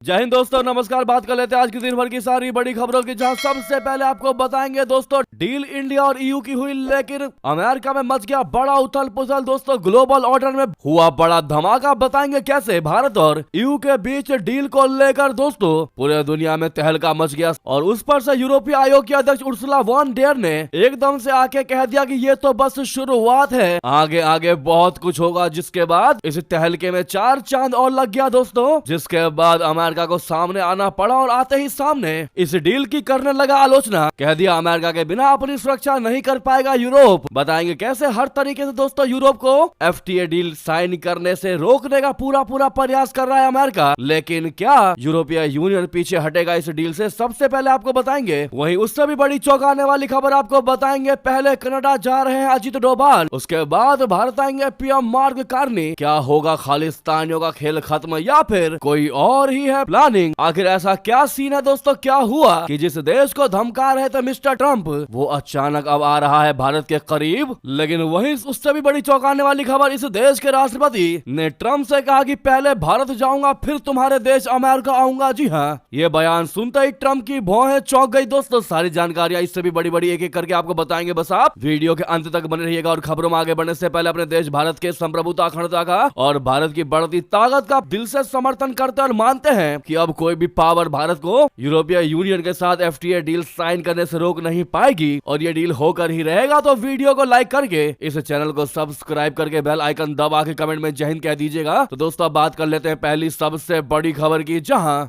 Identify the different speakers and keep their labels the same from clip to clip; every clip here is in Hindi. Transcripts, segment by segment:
Speaker 1: जय हिंद दोस्तों, नमस्कार। बात कर लेते हैं आज की दिन भर की सारी बड़ी खबरों की, जहां सबसे पहले आपको बताएंगे दोस्तों डील इंडिया और ईयू की हुई, लेकिन अमेरिका में मच गया बड़ा उथल पुथल। दोस्तों ग्लोबल ऑर्डर में हुआ बड़ा धमाका, बताएंगे कैसे भारत और ईयू के बीच डील को लेकर दोस्तों पूरे दुनिया में तहलका मच गया। और उस पर से यूरोपीय आयोग की अध्यक्ष उर्सुला वॉन डेर ने एकदम से आके कह दिया कि ये तो बस शुरुआत है, आगे आगे बहुत कुछ होगा। जिसके बाद इस तहलके में चार चांद और लग गया दोस्तों, जिसके बाद अमेरिका को सामने आना पड़ा और आते ही सामने इस डील की करने लगा आलोचना। कह दिया अमेरिका के बिना अपनी सुरक्षा नहीं कर पाएगा यूरोप। बताएंगे कैसे हर तरीके से दोस्तों यूरोप को एफटीए डील साइन करने से रोकने का पूरा प्रयास कर रहा है अमेरिका। लेकिन क्या यूरोपीय यूनियन पीछे हटेगा इस डील से, सबसे पहले आपको बताएंगे। वहीं उससे भी बड़ी चौंकाने वाली खबर आपको बताएंगे। पहले कनाडा जा रहे हैं अजित डोभाल, उसके बाद भारत आएंगे पीएम मार्क कार्नी। क्या होगा, खालिस्तानियों का खेल खत्म या फिर कोई और ही है प्लानिंग? आखिर ऐसा क्या सीन है दोस्तों, क्या हुआ कि जिस देश को धमका रहे थे मिस्टर ट्रंप, वो अचानक अब आ रहा है भारत के करीब। लेकिन वहीं उससे भी बड़ी चौंकाने वाली खबर, इस देश के राष्ट्रपति ने ट्रंप से कहा कि पहले भारत जाऊंगा फिर तुम्हारे देश अमेरिका आऊंगा। जी हाँ, ये बयान सुनते ही ट्रंप की भौहें चौंक गई। दोस्तों सारी जानकारियां इससे भी बड़ी एक एक करके आपको बताएंगे, बस आप वीडियो के अंत तक बने रहिएगा। और खबरों में आगे बढ़ने से पहले अपने देश भारत के संप्रभुता, अखंडता का और भारत की बढ़ती ताकत का दिल से समर्थन करते और मानते हैं कि अब कोई भी पावर भारत को यूरोपीय यूनियन के साथ एफटीए डील साइन करने से रोक नहीं पाएगी, और ये डील होकर ही रहेगा। तो वीडियो को लाइक करके इस चैनल को सब्सक्राइब करके बेल आइकन दबा के कमेंट में जय हिंद कह दीजिएगा। तो दोस्तों अब बात कर लेते हैं पहली सबसे बड़ी खबर की, जहां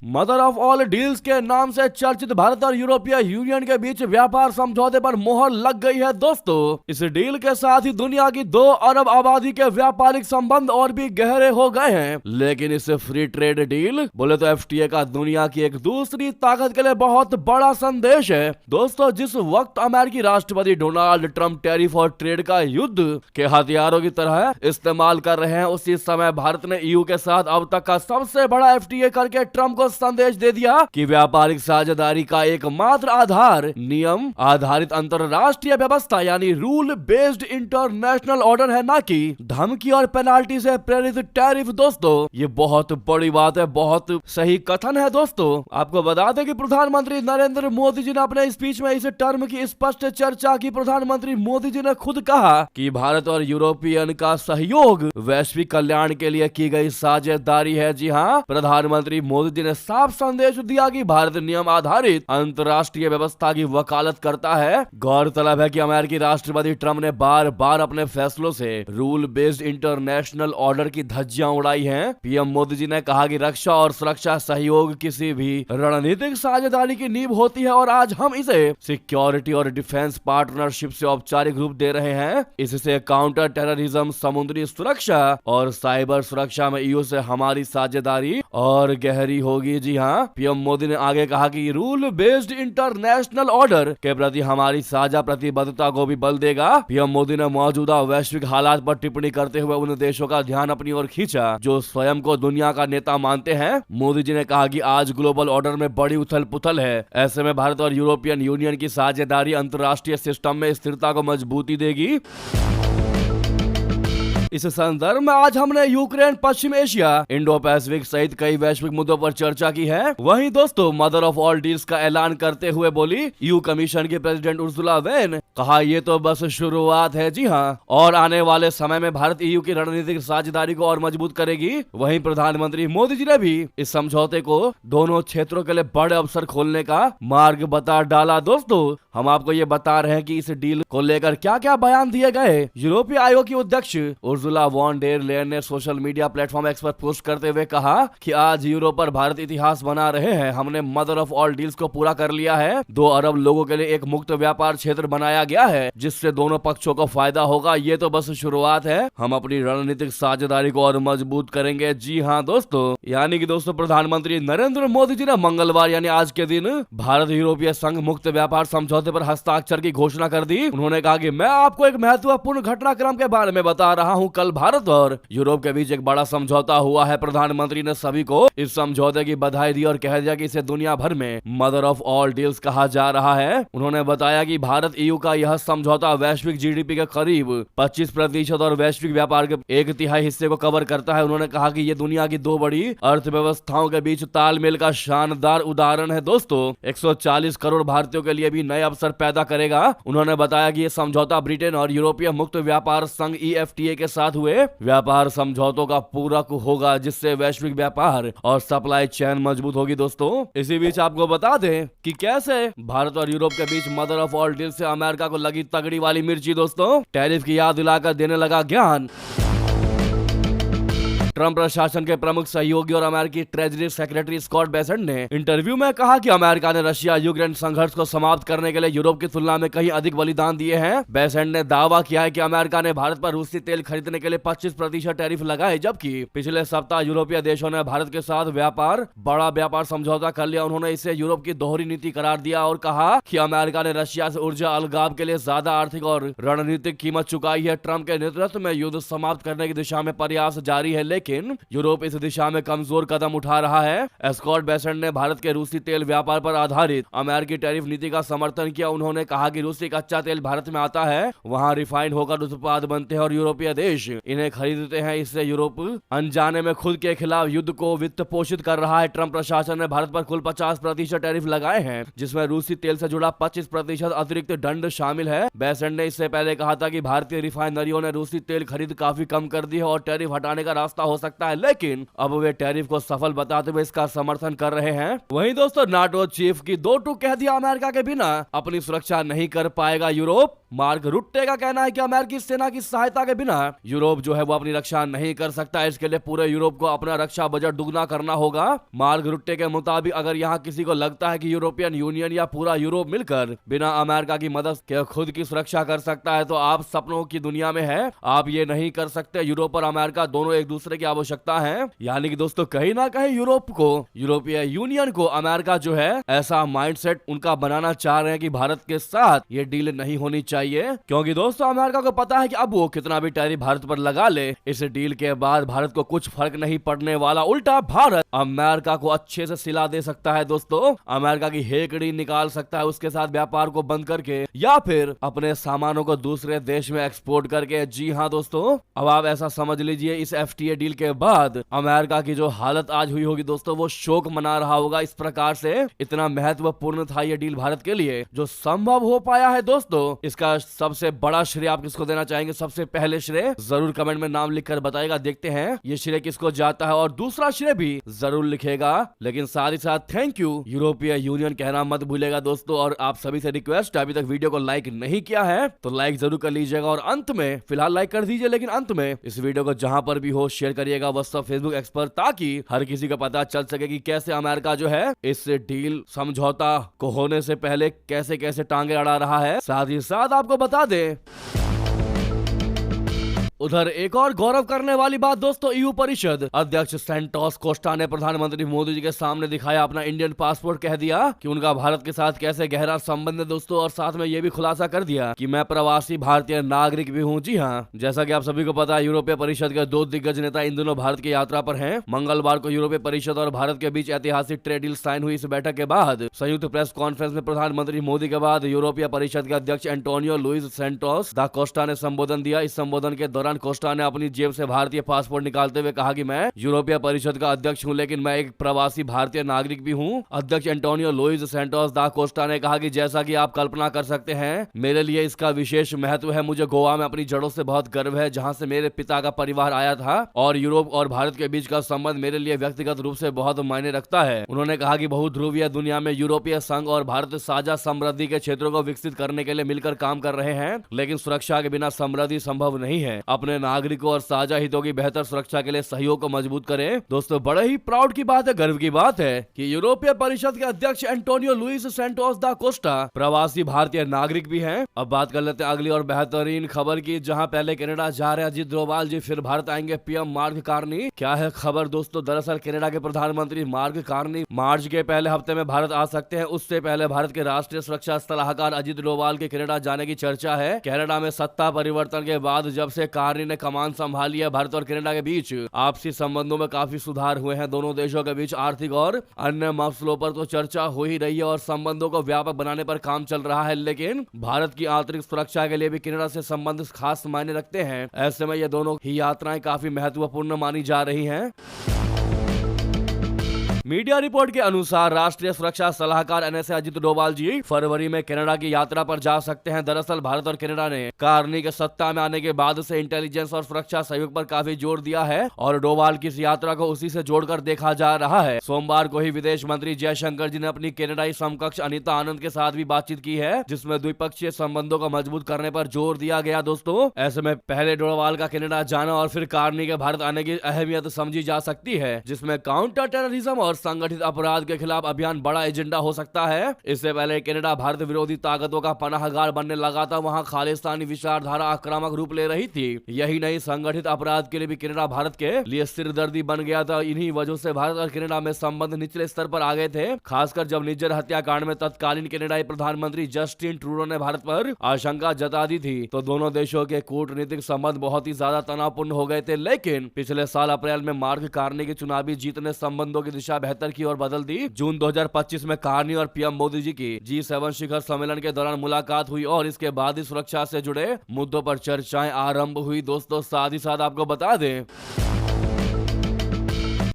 Speaker 1: मदर ऑफ ऑल डील्स के नाम से चर्चित भारत और यूरोपीय यूनियन के बीच व्यापार समझौते पर मोहर लग गई है। दोस्तों इस डील के साथ ही दुनिया की 2 अरब आबादी के व्यापारिक संबंध और भी गहरे हो गए हैं। लेकिन इस फ्री ट्रेड डील बोले तो एफटीए का दुनिया की एक दूसरी ताकत के लिए बहुत बड़ा संदेश है। दोस्तों जिस वक्त अमेरिकी राष्ट्रपति डोनाल्ड ट्रंप टैरिफ और ट्रेड का युद्ध के हथियारों की तरह इस्तेमाल कर रहे हैं, उसी समय भारत ने ईयू के साथ अब तक का सबसे बड़ा एफटीए करके ट्रंप को संदेश दे दिया कि व्यापारिक साझेदारी का एकमात्र आधार नियम आधारित अंतरराष्ट्रीय व्यवस्था यानी रूल बेस्ड इंटरनेशनल ऑर्डर है, ना कि धमकी और पेनाल्टी से प्रेरित टैरिफ। दोस्तों ये बहुत बड़ी बात है, बहुत सही कथन है। दोस्तों आपको बता दें कि प्रधानमंत्री नरेंद्र मोदी जी ने अपने स्पीच में इस टर्म की स्पष्ट चर्चा की। प्रधानमंत्री मोदी जी ने खुद कहा कि भारत और यूरोपियन का सहयोग वैश्विक कल्याण के लिए की गई साझेदारी है। जी हाँ, प्रधानमंत्री मोदी जी ने साफ संदेश दिया कि भारत नियम आधारित अंतर्राष्ट्रीय व्यवस्था की वकालत करता है। गौरतलब है कि अमेरिकी राष्ट्रपति ट्रंप ने बार बार अपने फैसलों से रूल बेस्ड इंटरनेशनल ऑर्डर की धज्जियां उड़ाई हैं। पीएम मोदी जी ने कहा कि रक्षा और सुरक्षा सहयोग किसी भी रणनीतिक साझेदारी की नींव होती है, और आज हम इसे सिक्योरिटी और डिफेंस पार्टनरशिप से औपचारिक रूप दे रहे हैं। इससे काउंटर टेररिज्म, समुद्री सुरक्षा और साइबर सुरक्षा में ईयू से हमारी साझेदारी और गहरी होगी। जी हाँ, पीएम मोदी ने आगे कहा कि रूल बेस्ड इंटरनेशनल ऑर्डर के प्रति हमारी साझा प्रतिबद्धता को भी बल देगा। पीएम मोदी ने मौजूदा वैश्विक हालात पर टिप्पणी करते हुए उन देशों का ध्यान अपनी ओर खींचा जो स्वयं को दुनिया का नेता मानते हैं। मोदी जी ने कहा कि आज ग्लोबल ऑर्डर में बड़ी उथल पुथल है, ऐसे में भारत और यूरोपियन यूनियन की साझेदारी अंतर्राष्ट्रीय सिस्टम में स्थिरता को मजबूती देगी। इस संदर्भ में आज हमने यूक्रेन, पश्चिम एशिया, इंडो पैसिफिक सहित कई वैश्विक मुद्दों पर चर्चा की है। वहीं दोस्तों मदर ऑफ ऑल डील्स का ऐलान करते हुए बोली ईयू कमीशन की प्रेसिडेंट उर्सुला वेन, कहा ये तो बस शुरुआत है। जी हाँ, और आने वाले समय में भारत ईयू की रणनीतिक साझेदारी को और मजबूत करेगी। वहीं प्रधानमंत्री मोदी जी ने भी इस समझौते को दोनों क्षेत्रों के लिए बड़े अवसर खोलने का मार्ग बता डाला। दोस्तों हम आपको ये बता रहे हैं कि इस डील को लेकर क्या क्या बयान दिए गए। यूरोपीय आयोग की अध्यक्ष उर्सुला वॉन डेर लेयन ने सोशल मीडिया प्लेटफॉर्म एक्स पर पोस्ट करते हुए कहा कि आज यूरोप पर भारत इतिहास बना रहे हैं। हमने मदर ऑफ ऑल डील्स को पूरा कर लिया है। 2 अरब लोगों के लिए एक मुक्त व्यापार क्षेत्र बनाया गया है जिससे दोनों पक्षों को फायदा होगा। ये तो बस शुरुआत है, हम अपनी रणनीतिक साझेदारी को और मजबूत करेंगे। जी हाँ दोस्तों, यानी कि दोस्तों प्रधानमंत्री नरेंद्र मोदी जी ने मंगलवार यानी आज के दिन भारत यूरोपीय संघ मुक्त व्यापार समझौते समझौते पर हस्ताक्षर की घोषणा कर दी। उन्होंने कहा कि मैं आपको एक महत्वपूर्ण घटनाक्रम के बारे में बता रहा हूं। कल भारत और यूरोप के बीच एक बड़ा समझौता हुआ है। प्रधानमंत्री ने सभी को इस समझौते की बधाई दी और कह दिया कि इसे दुनिया भर में मदर ऑफ ऑल डील्स कहा जा रहा है। उन्होंने बताया कि भारत EU का यह समझौता वैश्विक GDP के करीब 25% और वैश्विक व्यापार के 1/3 हिस्से को कवर करता है। उन्होंने कहा कि यह दुनिया की दो बड़ी अर्थव्यवस्थाओं के बीच तालमेल का शानदार उदाहरण है। दोस्तों 140 करोड़ भारतीयों के लिए भी नए अवसर पैदा करेगा। उन्होंने बताया कि यह समझौता ब्रिटेन और यूरोपीय मुक्त व्यापार संघ EFTA के साथ हुए व्यापार समझौतों का पूरक होगा, जिससे वैश्विक व्यापार और सप्लाई चेन मजबूत होगी। दोस्तों इसी बीच आपको बता दें कि कैसे भारत और यूरोप के बीच मदर ऑफ ऑल डील से अमेरिका को लगी तगड़ी वाली मिर्ची। दोस्तों टैरिफ की याद दिलाकर देने लगा ज्ञान। ट्रंप प्रशासन के प्रमुख सहयोगी और अमेरिकी ट्रेजरी सेक्रेटरी स्कॉट बेसेंट ने इंटरव्यू में कहा कि अमेरिका ने रशिया यूक्रेन संघर्ष को समाप्त करने के लिए यूरोप की तुलना में कहीं अधिक बलिदान दिए हैं। बेसेंट ने दावा किया है कि अमेरिका ने भारत पर रूसी तेल खरीदने के लिए 25% टैरिफ लगाए, जबकि पिछले सप्ताह यूरोपीय देशों ने भारत के साथ बड़ा व्यापार समझौता कर लिया। उन्होंने इसे यूरोप की दोहरी नीति करार दिया और कहा कि अमेरिका ने रशिया से ऊर्जा अलगाव के लिए ज्यादा आर्थिक और रणनीतिक कीमत चुकाई है। ट्रंप के नेतृत्व में युद्ध समाप्त करने की दिशा में प्रयास जारी है, लेकिन यूरोप इस दिशा में कमजोर कदम उठा रहा है। स्कॉट बेसेंट ने भारत के रूसी तेल व्यापार पर आधारित अमेरिकी टैरिफ नीति का समर्थन किया। उन्होंने कहा कि रूसी कच्चा तेल भारत में आता है, वहां रिफाइंड होकर उत्पाद बनते हैं और यूरोपीय देश इन्हें खरीदते हैं। इससे यूरोप अनजाने में खुद के खिलाफ युद्ध को वित्त पोषित कर रहा है। ट्रंप प्रशासन ने भारत पर कुल 50% टैरिफ लगाए हैं, जिसमें रूसी तेल से जुड़ा 25% अतिरिक्त दंड शामिल है। बेसेंट ने इससे पहले कहा था कि भारतीय रिफाइनरियों ने रूसी तेल खरीद काफी कम कर दी है और टैरिफ हटाने का रास्ता हो सकता है, लेकिन अब वे टैरिफ को सफल बताते हुए इसका समर्थन कर रहे हैं। वहीं दोस्तों नाटो चीफ की दो टूक कह दिया, अमेरिका के बिना अपनी सुरक्षा नहीं कर पाएगा यूरोप। मार्क रुट्टे का कहना है कि अमेरिकी सेना की सहायता के बिना यूरोप जो है वो अपनी रक्षा नहीं कर सकता। इसके लिए पूरे यूरोप को अपना रक्षा बजट दुगना करना होगा। मार्क रुट्टे के मुताबिक अगर यहाँ किसी को लगता है कि यूरोपियन यूनियन या पूरा यूरोप मिलकर बिना अमेरिका की मदद के खुद की सुरक्षा कर सकता है, तो आप सपनों की दुनिया में है। आप ये नहीं कर सकते। यूरोप और अमेरिका दोनों एक दूसरे की आवश्यकता है। यानी कि दोस्तों कहीं ना कहीं यूरोपीय यूनियन को अमेरिका जो है ऐसा माइंडसेट उनका बनाना चाह रहे हैं कि भारत के साथ ये डील नहीं होनी चाहिए, क्योंकि दोस्तों अमेरिका को पता है कि अब वो कितना भी टैरिफ भारत पर लगा ले, इस डील के बाद भारत को कुछ फर्क नहीं पड़ने वाला। उल्टा भारत अमेरिका को अच्छे से सिला दे सकता है। दोस्तों अमेरिका की हेकड़ी निकाल सकता है, उसके साथ व्यापार को बंद करके या फिर अपने सामानों को दूसरे देश में एक्सपोर्ट करके। जी हाँ दोस्तों, अब आप ऐसा समझ लीजिए इस FTA डील के बाद अमेरिका की जो हालत आज हुई होगी दोस्तों, वो शोक मना रहा होगा। इस प्रकार से इतना महत्वपूर्ण था ये डील भारत के लिए जो संभव हो पाया है। दोस्तों इसका सबसे बड़ा श्रेय आप किसको देना चाहेंगे? सबसे पहले श्रेय जरूर कमेंट में नाम लिखकर बताइएगा, देखते हैं ये श्रेय किसको जाता है। और दूसरा श्रेय भी जरूर लिखेगा, लेकिन साथ ही साथ थैंक यू यूरोपीय यूनियन कहना मत भूलेगा दोस्तों। और आप सभी से रिक्वेस्ट, अभी तक वीडियो को लाइक नहीं किया है तो लाइक जरूर कर लीजिएगा। और अंत में फिलहाल लाइक कर दीजिए, लेकिन अंत में इस वीडियो को जहां पर भी हो शेयर करिएगा व्हाट्सएप, फेसबुक, एक्स पर, ताकि हर किसी को पता चल सके कि कैसे अमेरिका जो है इस डील समझौता को होने से पहले कैसे कैसे टांगे अड़ा रहा है। साथ ही साथ आपको बता दे उधर एक और गौरव करने वाली बात दोस्तों, EU परिषद अध्यक्ष सेंटोस कोस्टा ने प्रधानमंत्री मोदी जी के सामने दिखाया अपना इंडियन पासपोर्ट। कह दिया कि उनका भारत के साथ कैसे गहरा संबंध है दोस्तों, और साथ में ये भी खुलासा कर दिया कि मैं प्रवासी भारतीय नागरिक भी हूँ। जी हाँ, जैसा कि आप सभी को पता है यूरोपीय परिषद के दो दिग्गज नेता इन दिनों भारत की यात्रा पर हैं। मंगलवार को यूरोपीय परिषद और भारत के बीच ऐतिहासिक ट्रेड डील साइन हुई। इस बैठक के बाद संयुक्त प्रेस कॉन्फ्रेंस में प्रधानमंत्री मोदी के बाद यूरोपीय परिषद के अध्यक्ष एंटोनियो लुइस सेंटोस दा कोस्टा ने संबोधन दिया। इस संबोधन के दौरान कोस्टा ने अपनी जेब से भारतीय पासपोर्ट निकालते हुए कहा कि मैं यूरोपीय परिषद का अध्यक्ष हूं, लेकिन मैं एक प्रवासी भारतीय नागरिक भी हूं। अध्यक्ष एंटोनियो लुइस सेंटोस दा कोस्टा ने कहा कि जैसा कि आप कल्पना कर सकते हैं, मेरे लिए इसका विशेष महत्व है। मुझे गोवा में अपनी जड़ों से बहुत गर्व है, जहां से मेरे पिता का परिवार आया था, और यूरोप और भारत के बीच का संबंध मेरे लिए व्यक्तिगत रूप से बहुत मायने रखता है। उन्होंने कहा कि बहुध्रुवीय दुनिया में यूरोपीय संघ और भारत साझा समृद्धि के क्षेत्रों को विकसित करने के लिए मिलकर काम कर रहे हैं, लेकिन सुरक्षा के बिना समृद्धि संभव नहीं है। अपने नागरिकों और साझा हितों की बेहतर सुरक्षा के लिए सहयोग को मजबूत करें। दोस्तों बड़े ही प्राउड की बात है, गर्व की बात है कि यूरोपीय परिषद के अध्यक्ष एंटोनियो लुइस सैंटोस दा कोस्टा प्रवासी भारतीय नागरिक भी हैं। अब बात कर लेते हैं अगली और बेहतरीन खबर की, जहां पहले कनाडा जा रहे हैं अजीत डोभाल जी, फिर भारत आएंगे पीएम मार्क कार्नी। क्या है खबर दोस्तों, दरअसल कनाडा के प्रधानमंत्री मार्क कार्नी मार्च के पहले हफ्ते में भारत आ सकते हैं। उससे पहले भारत के राष्ट्रीय सुरक्षा सलाहकार अजीत डोभाल के कनाडा जाने की चर्चा है। कनाडा में सत्ता परिवर्तन के बाद जब से कार्नी ने कमान संभाली है, भारत और कनाडा के बीच आपसी संबंधों में काफी सुधार हुए हैं। दोनों देशों के बीच आर्थिक और अन्य मसलों पर तो चर्चा हो ही रही है और संबंधों को व्यापक बनाने पर काम चल रहा है, लेकिन भारत की आंतरिक सुरक्षा के लिए भी कनाडा से संबंध खास मायने रखते हैं। ऐसे में ये दोनों ही यात्राएं काफी महत्वपूर्ण मानी जा रही हैं। मीडिया रिपोर्ट के अनुसार राष्ट्रीय सुरक्षा सलाहकार एनएसए अजीत डोभाल जी फरवरी में कनाडा की यात्रा पर जा सकते हैं। दरअसल भारत और कनाडा ने कार्नी के सत्ता में आने के बाद से इंटेलिजेंस और सुरक्षा सहयोग पर काफी जोर दिया है और डोभाल की इस यात्रा को उसी से जोड़कर देखा जा रहा है। सोमवार को ही विदेश मंत्री जयशंकर जी ने अपनी कनाडाई समकक्ष अनीता आनंद के साथ भी बातचीत की है, जिसमें द्विपक्षीय संबंधों को मजबूत करने पर जोर दिया गया। दोस्तों ऐसे में पहले डोभाल का कनाडा जाना और फिर कार्नी के भारत आने की अहमियत समझी जा सकती है, जिसमें काउंटर टेररिज्म और संगठित अपराध के खिलाफ अभियान बड़ा एजेंडा हो सकता है। इससे पहले कनाडा भारत विरोधी ताकतों का पनाहगार बनने लगा था, वहां खालिस्तानी विचारधारा आक्रामक रूप ले रही थी। यही नहीं, संगठित अपराध के लिए भी कनाडा भारत के लिए सिरदर्दी बन गया था। इन्हीं वजह से भारत और कनाडा में संबंध निचले स्तर पर आ गए थे, खासकर जब निज्जर हत्याकांड में तत्कालीन कनाडाई प्रधानमंत्री जस्टिन ट्रूडो ने भारत पर आशंका जता दी थी, तो दोनों देशों के कूटनीतिक संबंध बहुत ही ज्यादा तनावपूर्ण हो गए थे। लेकिन पिछले साल अप्रैल में मार्क कार्नी की चुनावी जीत ने संबंधों की दिशा बेहतर की और बदल दी। जून 2025 में कार्नी और पीएम मोदी जी की G7 शिखर सम्मेलन के दौरान मुलाकात हुई और इसके बाद ही सुरक्षा से जुड़े मुद्दों पर चर्चाएं आरंभ हुई। दोस्तों साथ ही साथ आपको बता दें,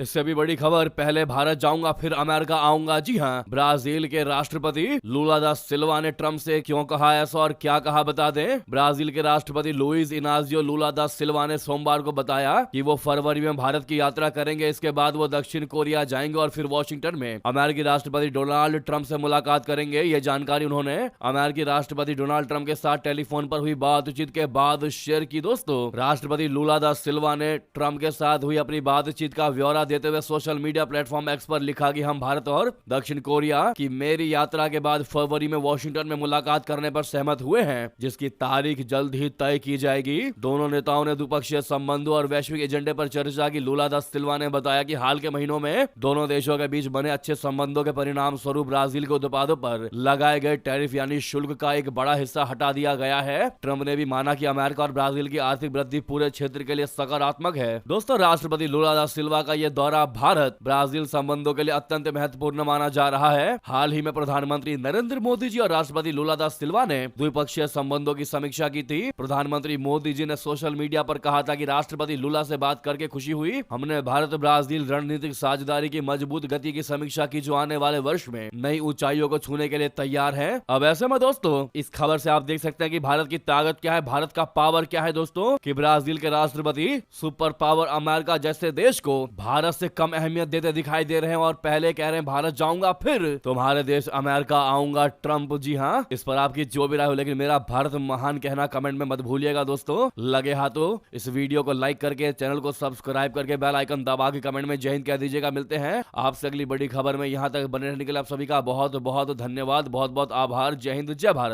Speaker 1: इससे भी बड़ी खबर, पहले भारत जाऊंगा फिर अमेरिका आऊंगा। जी हां, ब्राजील के राष्ट्रपति लूला दा सिल्वा ने ट्रंप से क्यों कहा ऐसा और क्या कहा बता दें। ब्राजील के राष्ट्रपति लुइस इनाजियो लूला दा सिल्वा ने सोमवार को बताया कि वो फरवरी में भारत की यात्रा करेंगे। इसके बाद वो दक्षिण कोरिया जाएंगे और फिर वॉशिंगटन में अमेरिकी राष्ट्रपति डोनाल्ड ट्रंप से मुलाकात करेंगे। ये जानकारी उन्होंने अमेरिकी राष्ट्रपति डोनाल्ड ट्रंप के साथ टेलीफोन पर हुई बातचीत के बाद शेयर की। दोस्तों राष्ट्रपति लूला दा सिल्वा ने ट्रंप के साथ हुई अपनी बातचीत का ब्यौरा देते हुए सोशल मीडिया प्लेटफॉर्म एक्स पर लिखा कि हम भारत और दक्षिण कोरिया की मेरी यात्रा के बाद फरवरी में वॉशिंगटन में मुलाकात करने पर सहमत हुए हैं, जिसकी तारीख जल्द ही तय की जाएगी। दोनों नेताओं ने द्विपक्षीय संबंधों और वैश्विक एजेंडे पर चर्चा की। लूला दा सिल्वा ने बताया कि हाल के महीनों में दोनों देशों के बीच बने अच्छे संबंधों के परिणाम स्वरूप ब्राजील के उत्पादों पर लगाए गए टैरिफ यानी शुल्क का एक बड़ा हिस्सा हटा दिया गया है। ट्रंप ने भी माना कि अमेरिका और ब्राजील की आर्थिक वृद्धि पूरे क्षेत्र के लिए सकारात्मक है। दोस्तों राष्ट्रपति लूला दा सिल्वा का यह दौरा भारत ब्राजील संबंधों के लिए अत्यंत महत्वपूर्ण माना जा रहा है। हाल ही में प्रधानमंत्री नरेंद्र मोदी जी और राष्ट्रपति लूला दा सिल्वा ने द्विपक्षीय संबंधों की समीक्षा की थी। प्रधानमंत्री मोदी जी ने सोशल मीडिया पर कहा था कि राष्ट्रपति लूला से बात करके खुशी हुई। हमने भारत ब्राजील रणनीतिक साझेदारी की मजबूत गति की समीक्षा की, जो आने वाले वर्ष में नई ऊंचाइयों को छूने के लिए तैयार है। अब ऐसे में दोस्तों इस खबर से आप देख सकते हैं कि भारत की ताकत क्या है, भारत का पावर क्या है। दोस्तों कि ब्राजील के राष्ट्रपति सुपर पावर अमेरिका जैसे देश को भारत से कम अहमियत देते दिखाई दे रहे हैं और पहले कह रहे हैं भारत जाऊंगा फिर तुम्हारे देश अमेरिका आऊंगा। ट्रंप जी हाँ, इस पर आपकी जो भी राय हो, लेकिन मेरा भारत महान कहना कमेंट में मत भूलिएगा। दोस्तों लगे हाथों इस वीडियो को लाइक करके चैनल को सब्सक्राइब करके बेल आइकन दबा के कमेंट में जय हिंद कह दीजिएगा। मिलते हैं आपसे अगली बड़ी खबर में। यहाँ तक बने रहने के लिए आप सभी का बहुत बहुत धन्यवाद, बहुत बहुत आभार। जय हिंद, जय भारत।